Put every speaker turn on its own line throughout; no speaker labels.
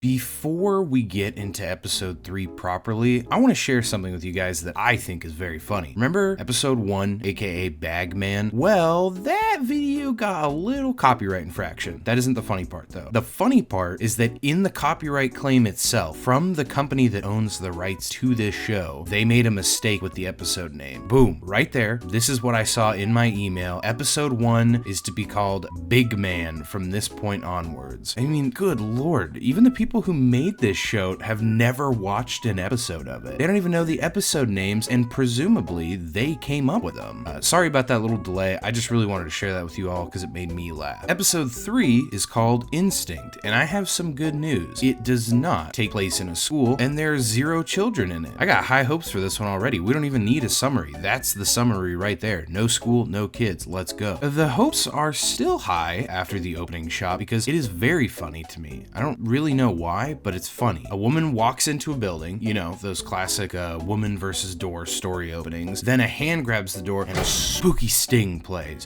Before we get into episode 3 properly, I want to share something with you guys that I think is very funny. Remember episode 1, aka Bagman? Well, that video got a little copyright infraction. That isn't the funny part though. The funny part is that in the copyright claim itself, from the company that owns the rights to this show, they made a mistake with the episode name. Boom, right there. This is what I saw in my email. Episode 1 is to be called Big Man from this point onwards. I mean, good lord, even the people who made this show have never watched an episode of it. They don't even know the episode names, and presumably they came up with them. Sorry about that little delay. I just really wanted to share that with you all because it made me laugh. Episode 3 is called Instinct, and I have some good news. It does not take place in a school, and there are 0 children in it. I got high hopes for this one already. We don't even need a summary. That's the summary right there. No school, no kids. Let's go. The hopes are still high after the opening shot because it is very funny to me. I don't really know why, but it's funny. A woman walks into a building, you know, those classic woman versus door story openings. Then a hand grabs the door and a spooky sting plays.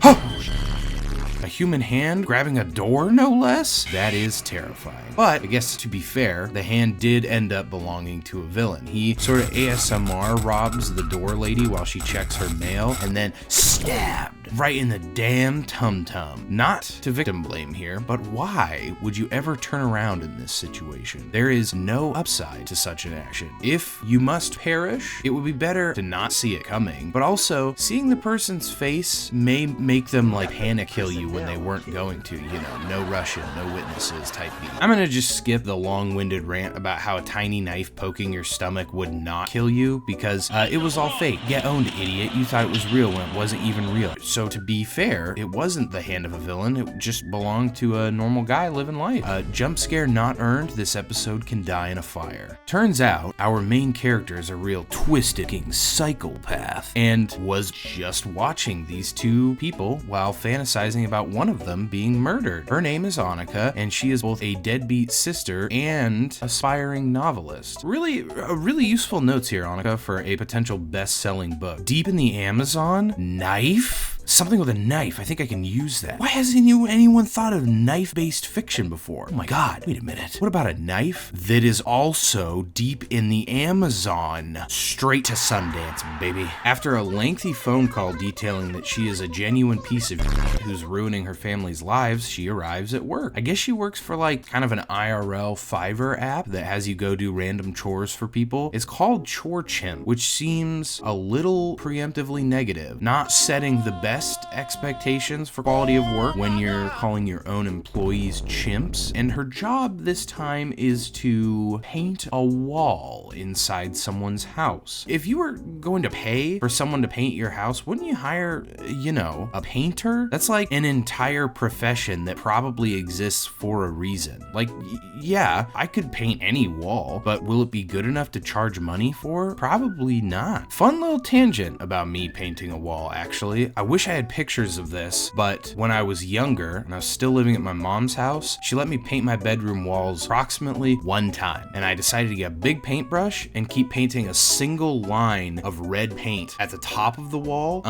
A human hand grabbing a door, no less? That is terrifying. But I guess to be fair, the hand did end up belonging to a villain. He sort of ASMR robs the door lady while she checks her mail and then stabbed right in the damn tum-tum. Not to victim blame here, but why would you ever turn around in this situation? There is no upside to such an action. If you must perish, it would be better to not see it coming, but also seeing the person's face may make them like panic kill you when they weren't going to, you know, no Russian, no witnesses type beat. I'm gonna just skip the long-winded rant about how a tiny knife poking your stomach would not kill you because it was all fake. Get owned, idiot. You thought it was real when it wasn't even real. So to be fair, it wasn't the hand of a villain. It just belonged to a normal guy living life. Jump scare not earned. This episode can die in a fire. Turns out our main character is a real twisted-looking psychopath and was just watching these 2 people while fantasizing about one of them being murdered. Her name is Anuka, and she is both a deadbeat sister and aspiring novelist. Really useful notes here, Anuka, for a potential best-selling book. Deep in the Amazon? Knife? Something with a knife. I think I can use that. Why hasn't anyone thought of knife-based fiction before? Oh my god, wait a minute. What about a knife that is also deep in the Amazon? Straight to Sundance, baby. After a lengthy phone call detailing that she is a genuine piece of who's ruining her family's lives, she arrives at work. I guess she works for like kind of an IRL Fiverr app that has you go do random chores for people. It's called Chore Chimp, which seems a little preemptively negative, not setting the best expectations for quality of work when you're calling your own employees chimps. And her job this time is to paint a wall inside someone's house. If you were going to pay for someone to paint your house, wouldn't you hire, you know, a painter? That's like an entire profession that probably exists for a reason. Like, yeah, I could paint any wall, but will it be good enough to charge money for? Probably not. Fun little tangent about me painting a wall, actually. I wish I had pictures of this, but when I was younger and I was still living at my mom's house, she let me paint my bedroom walls approximately 1 time. And I decided to get a big paintbrush and keep painting a single line of red paint at the top of the wall,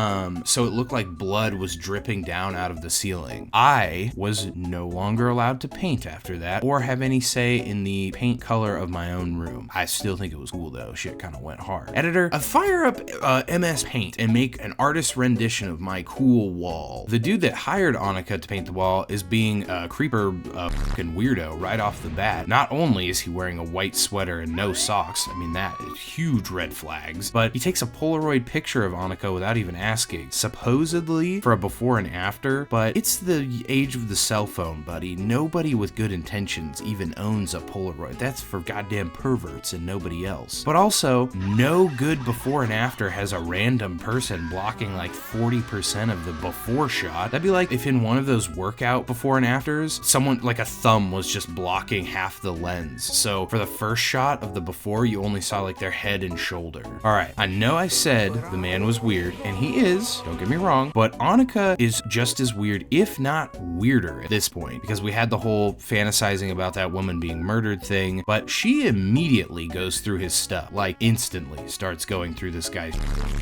so it looked like blood was dripping down out of the ceiling. I was no longer allowed to paint after that or have any say in the paint color of my own room. I still think it was cool though. Shit kind of went hard. Editor, fire up MS Paint and make an artist rendition of my cool wall. The dude that hired Anuka to paint the wall is being a creeper fucking weirdo right off the bat. Not only is he wearing a white sweater and no socks, I mean that is huge red flags, but he takes a Polaroid picture of Anuka without even asking, supposedly for a before and after, but it's the age of the cell phone, buddy. Nobody with good intentions even owns a Polaroid. That's for goddamn perverts and nobody else. But also, no good before and after has a random person blocking like 40% of the before shot. That'd be like if in one of those workout before and afters, someone like a thumb was just blocking half the lens. So for the first shot of the before, you only saw like their head and shoulder. All right, I know I said the man was weird, and he is, don't get me wrong, but Anuka is just as weird, if not weirder at this point, because we had the whole fantasizing about that woman being murdered thing, but she immediately goes through his stuff, like instantly starts going through this guy's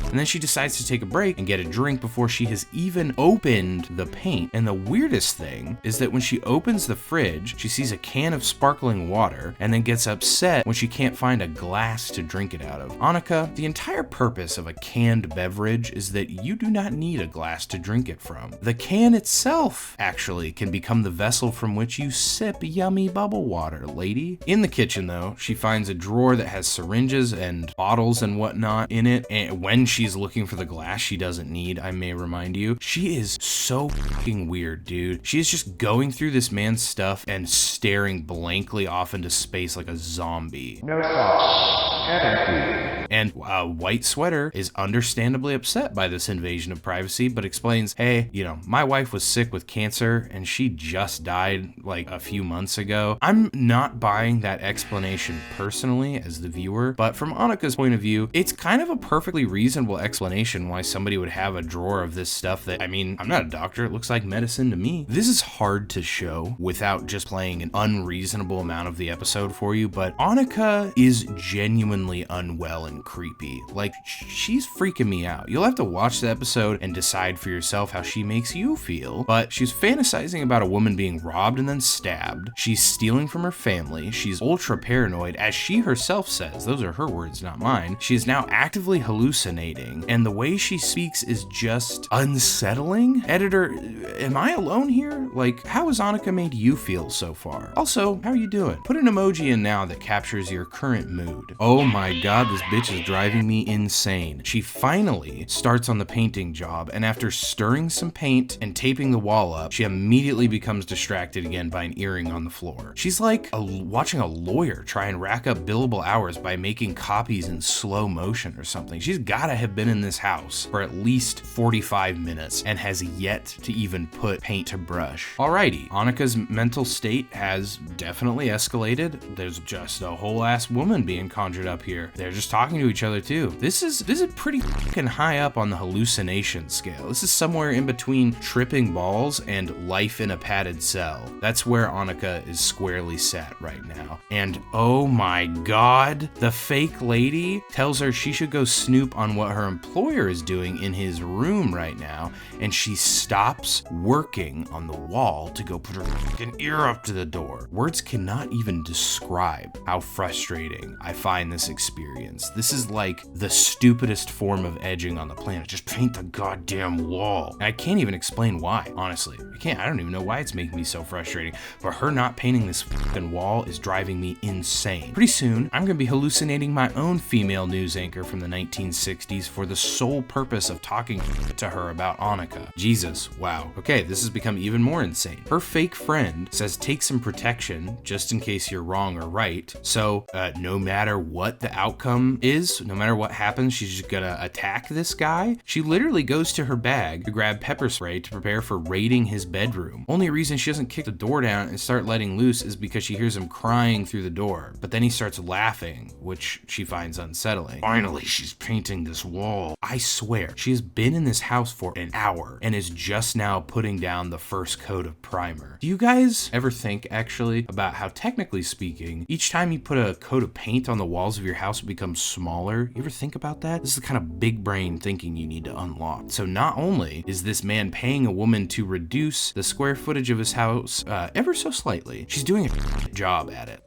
and then she decides to take a break and get a drink before she she has even opened the paint. And the weirdest thing is that when she opens the fridge, she sees a can of sparkling water and then gets upset when she can't find a glass to drink it out of. Anuka, the entire purpose of a canned beverage is that you do not need a glass to drink it from. The can itself actually can become the vessel from which you sip yummy bubble water, lady. In the kitchen though, she finds a drawer that has syringes and bottles and whatnot in it, and when she's looking for the glass she doesn't need, I may remind you, she is so fucking weird, dude. She is just going through this man's stuff and staring blankly off into space like a zombie.
No thoughts. Empty.
And a white sweater is understandably upset by this invasion of privacy, but explains, hey, you know, my wife was sick with cancer and she just died like a few months ago. I'm not buying that explanation personally as the viewer, but from Anuka's point of view, it's kind of a perfectly reasonable explanation why somebody would have a drawer of this stuff that, I mean, I'm not a doctor, it looks like medicine to me. This is hard to show without just playing an unreasonable amount of the episode for you, but Anuka is genuinely unwell and creepy. Like, she's freaking me out. You'll have to watch the episode and decide for yourself how she makes you feel, but she's fantasizing about a woman being robbed and then stabbed. She's stealing from her family. She's ultra paranoid, as she herself says. Those are her words, not mine. She is now actively hallucinating, and the way she speaks is just unsettling. Editor, am I alone here? Like, how has Anuka made you feel so far? Also, how are you doing? Put an emoji in now that captures your current mood. Oh my god, this bitch is driving me insane. She finally starts on the painting job, and after stirring some paint and taping the wall up, she immediately becomes distracted again by an earring on the floor. She's like watching a lawyer try and rack up billable hours by making copies in slow motion or something. She's gotta have been in this house for at least 45 minutes and has yet to even put paint to brush. Alrighty, Anuka's mental state has definitely escalated. There's just a whole ass woman being conjured up here. They're just talking to each other too. This is pretty fucking high up on the hallucination scale. This is somewhere in between tripping balls and life in a padded cell. That's where Anuka is squarely sat right now. And oh my god, the fake lady tells her she should go snoop on what her employer is doing in his room right now, and she stops working on the wall to go put her fucking ear up to the door. Words cannot even describe how frustrating I find this experience. This is like the stupidest form of edging on the planet. Just paint the goddamn wall. And I can't even explain why, honestly. I don't even know why it's making me so frustrating, but her not painting this fucking wall is driving me insane. Pretty soon, I'm gonna be hallucinating my own female news anchor from the 1960s for the sole purpose of talking to her about Anuka. Jesus, wow. Okay, this has become even more insane. Her fake friend says take some protection just in case you're wrong or right. So no matter what the outcome is, no matter what happens, she's just gonna attack this guy. She literally goes to her bag to grab pepper spray to prepare for raiding his bedroom. Only reason she doesn't kick the door down and start letting loose is because she hears him crying through the door. But then he starts laughing, which she finds unsettling. Finally, she's painting this wall. I swear, she has been in this house for an hour and is just now putting down the first coat of primer. Do you guys ever think actually about how, technically speaking, each time you put a coat of paint on the walls of your house it becomes smaller? You ever think about that? This is the kind of big brain thinking you need to unlock. So not only is this man paying a woman to reduce the square footage of his house ever so slightly, she's doing a job at it.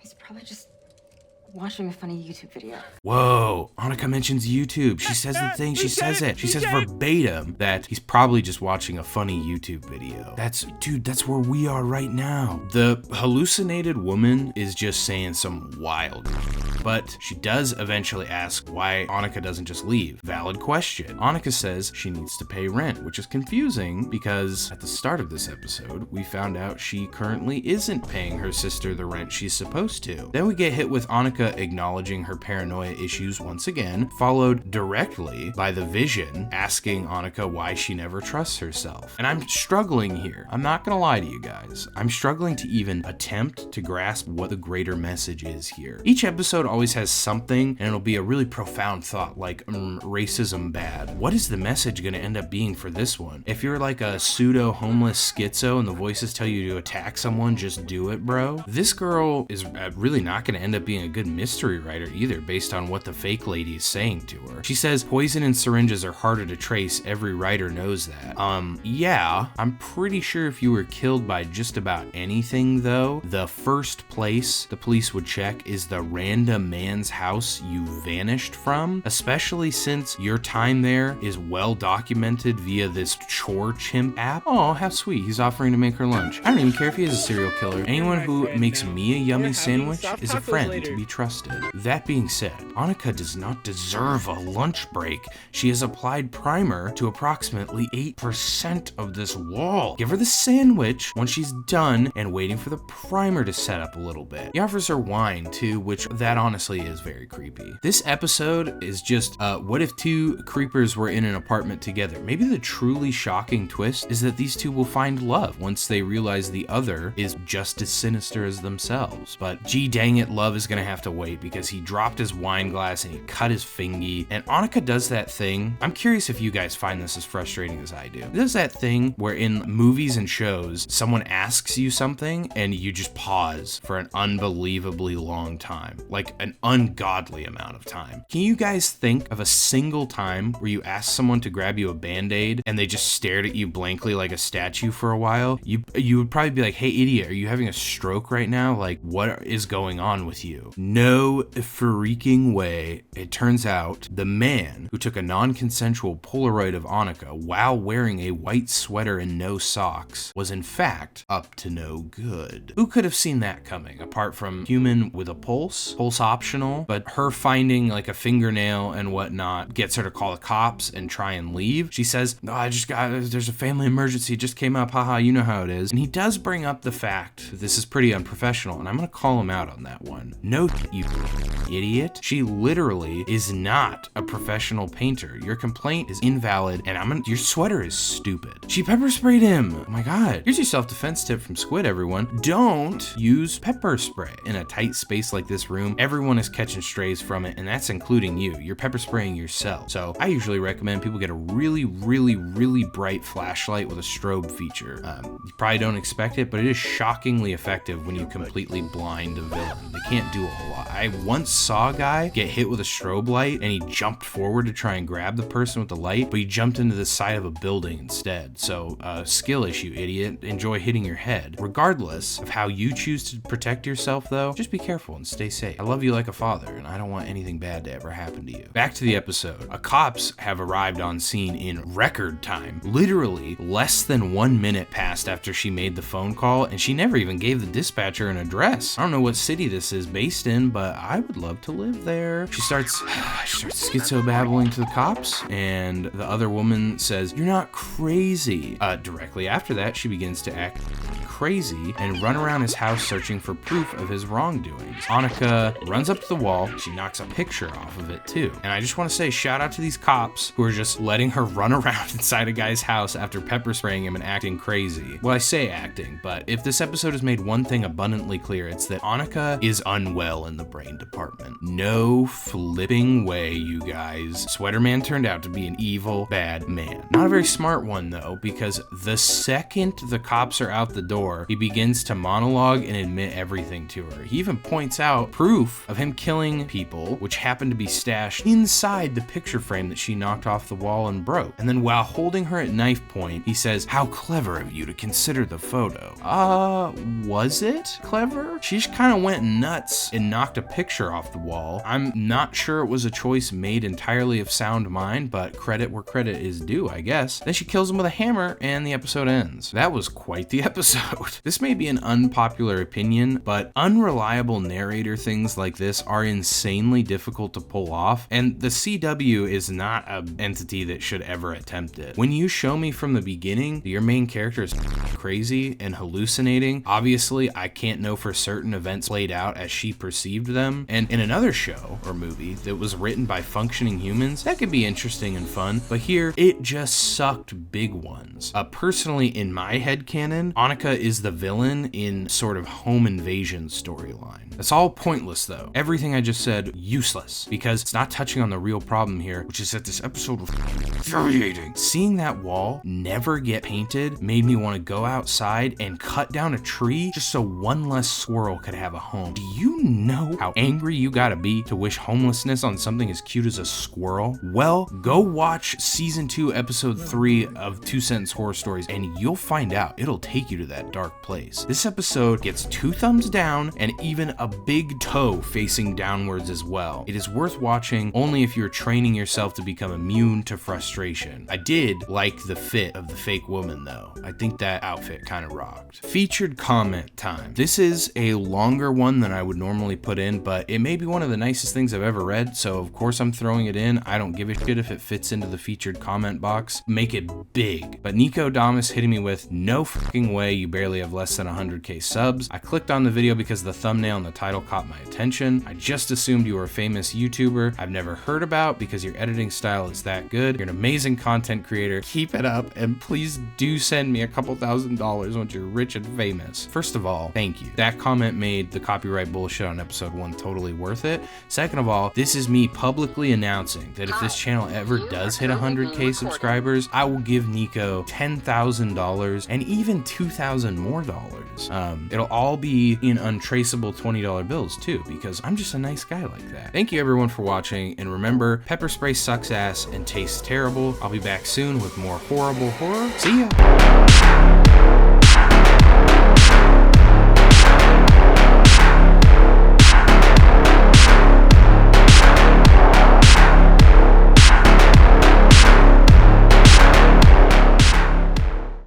He's probably just watching a funny YouTube video.
Whoa, Anuka mentions YouTube. She says the thing, she says it. She says verbatim that he's probably just watching a funny YouTube video. Dude, that's where we are right now. The hallucinated woman is just saying some wild, but she does eventually ask why Anuka doesn't just leave. Valid question. Anuka says she needs to pay rent, which is confusing because at the start of this episode, we found out she currently isn't paying her sister the rent she's supposed to. Then we get hit with Anuka acknowledging her paranoia issues once again, followed directly by the Vision asking Anuka why she never trusts herself. And I'm struggling here. I'm not gonna lie to you guys. I'm struggling to even attempt to grasp what the greater message is here. Each episode always has something, and it'll be a really profound thought, like, racism bad. What is the message gonna end up being for this one? If you're like a pseudo homeless schizo and the voices tell you to attack someone, just do it, bro. This girl is really not gonna end up being a good mystery writer either, based on what the fake lady is saying to her. She says poison and syringes are harder to trace. Every writer knows that. Yeah, I'm pretty sure if you were killed by just about anything though, the first place the police would check is the random man's house you vanished from, especially since your time there is well documented via this chore chimp app. Oh, how sweet, he's offering to make her lunch. I don't even care if he is a serial killer. Anyone who makes me a yummy sandwich is a friend to be trusted. That being said, Anuka does not deserve a lunch break. She has applied primer to approximately 8% of this wall. Give her the sandwich once she's done and waiting for the primer to set up a little bit. He offers her wine too, which that honestly is very creepy. This episode is just, what if two creepers were in an apartment together? Maybe the truly shocking twist is that these two will find love once they realize the other is just as sinister as themselves. But gee dang it, love is gonna have to wait because he dropped his wine glass and he cut his fingy. And Anuka does that thing. I'm curious if you guys find this as frustrating as I do. It does that thing where in movies and shows, someone asks you something and you just pause for an unbelievably long time, like an ungodly amount of time. Can you guys think of a single time where you asked someone to grab you a Band-Aid and they just stared at you blankly like a statue for a while? You would probably be like, hey idiot, are you having a stroke right now? Like, what is going on with you? No freaking way. It turns out the man who took a non-consensual Polaroid of Anuka while wearing a white sweater and no socks was in fact up to no good. Who could have seen that coming apart from human with a pulse optional, but her finding like a fingernail and whatnot gets her to call the cops and try and leave. She says, oh, there's a family emergency, it just came up, haha, you know how it is. And he does bring up the fact that this is pretty unprofessional, and I'm gonna call him out on that one. No, you idiot. She literally is not a professional painter. Your complaint is invalid, and your sweater is stupid. She pepper sprayed him. Oh my god. Here's your self-defense tip from Squid, everyone. Don't use pepper spray. In a tight space like this room, everyone is catching strays from it, and that's including you. You're pepper spraying yourself. So I usually recommend people get a really, really, really bright flashlight with a strobe feature. You probably don't expect it, but it is shockingly effective when you completely blind a villain. They can't do a whole lot. I once saw a guy get hit with a strobe light and he jumped forward to try and grab the person with the light, but he jumped into the side of a building instead. So skill issue, idiot. Enjoy hitting your head. Regardless of how you choose to protect yourself though, just be careful and stay safe. I love you like a father and I don't want anything bad to ever happen to you. Back to the episode. Cops have arrived on scene in record time. Literally less than 1 minute passed after she made the phone call, and she never even gave the dispatcher an address. I don't know what city this is based in, but I would love to live there. She starts schizo-babbling to the cops, and the other woman says, "You're not crazy." Directly after that, she begins to act crazy and run around his house searching for proof of his wrongdoings. Anuka runs up to the wall. She knocks a picture off of it too. And I just want to say shout out to these cops who are just letting her run around inside a guy's house after pepper spraying him and acting crazy. Well, I say acting, but if this episode has made one thing abundantly clear, it's that Anuka is unwell in the brain department. No flipping way, you guys. Sweater Man turned out to be an evil, bad man. Not a very smart one though, because the second the cops are out the door, he begins to monologue and admit everything to her. He even points out proof of him killing people, which happened to be stashed inside the picture frame that she knocked off the wall and broke. And then while holding her at knife point, he says, "How clever of you to consider the photo." Was it clever? She just kind of went nuts and knocked a picture off the wall. I'm not sure it was a choice made entirely of sound mind, but credit where credit is due, I guess. Then she kills him with a hammer and the episode ends. That was quite the episode. This may be an unpopular opinion, but unreliable narrator things like this are insanely difficult to pull off, and the CW is not an entity that should ever attempt it. When you show me from the beginning that your main character is crazy and hallucinating, obviously I can't know for certain events played out as she perceived them, and in another show or movie that was written by functioning humans, that could be interesting and fun, but here it just sucked big ones. Personally, in my headcanon, Anuka is the villain in sort of home invasion storyline. That's all pointless though. Everything I just said, useless, because it's not touching on the real problem here, which is that this episode was infuriating. Seeing that wall never get painted made me want to go outside and cut down a tree just so one less squirrel could have a home. Do you know how angry you gotta be to wish homelessness on something as cute as a squirrel? Well, go watch season 2, episode 3 of 2 Sentence Horror Stories and you'll find out. It'll take you to that dark place. This episode gets 2 thumbs down and even a big toe facing downwards as well. It is worth watching only if you're training yourself to become immune to frustration. I did like the fit of the fake woman though. I think that outfit kind of rocked. Featured comment time. This is a longer one than I would normally put in, but it may be one of the nicest things I've ever read, so of course I'm throwing it in. I don't give a shit if it fits into the featured comment box. Make it big. But Nico Damas hitting me with, no fucking way, you barely have less than 100k subs. I clicked on the video because the thumbnail and the title caught my attention. I just assumed you were a famous YouTuber I've never heard about because your editing style is that good. You're an amazing content creator. Keep it up, and please do send me a couple $1,000s once you're rich and famous. First of all, thank you. That comment made the copyright bullshit on episode 1 totally worth it. Second of all, this is me publicly announcing that if this channel ever does hit 100k subscribers, I will give Nico $10,000 and even $2,000 more dollars. It'll all be in untraceable $20 bills too, because I'm just a nice guy like that. Thank you everyone for watching, and remember, pepper spray sucks ass and tastes terrible. I'll be back soon with more horrible horror. See ya!